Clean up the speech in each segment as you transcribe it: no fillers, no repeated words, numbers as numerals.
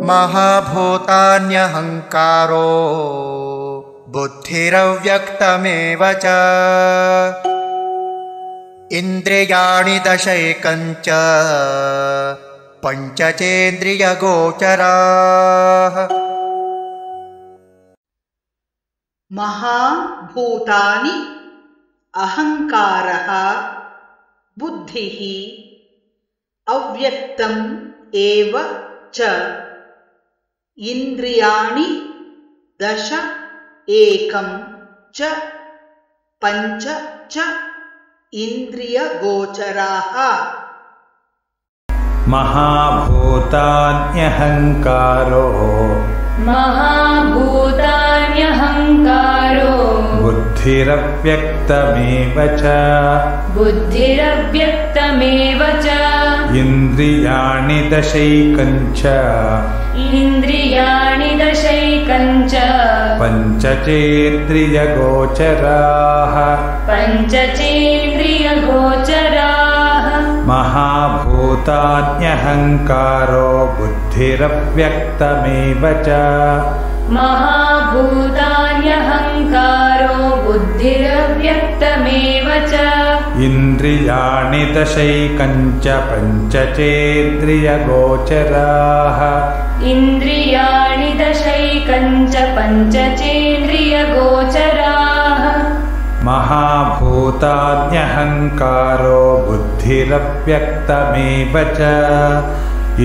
महाभूतान्यहङ्कारो बुद्धिरव्यक्तमेव च इन्द्रियाणि दशैकञ्च पञ्चचेन्द्रियगोचराः। महाभूतानि अहङ्कारः बुद्धिः अव्यक्तम् एव च इन्द्रियाणि दश एकं च पञ्च च इन्द्रियगोचराः। महाभूतान्यहङ्कारो बुद्धिरव्यक्तमेव च इन्द्रियाणि दशैकञ्च पञ्चचेन्द्रियगोचराः। महाभूतान्यहङ्कारो बुद्धिरव्यक्तमेव च इन्द्रियाणि दशैकञ्च पञ्चचेन्द्रियगोचराः। महाभूतान्यहङ्कारो बुद्धिरव्यक्तमेव च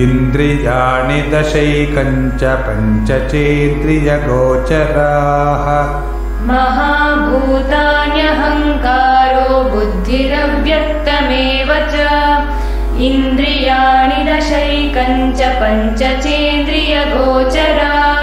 इन्द्रियाणि दशैकञ्च पञ्चचेन्द्रियगोचराः। महाभूतान्यहङ्कारो बुद्धिरव्यक्तमेव च इन्द्रियाणि दशैकञ्च पञ्चचेन्द्रियगोचराः।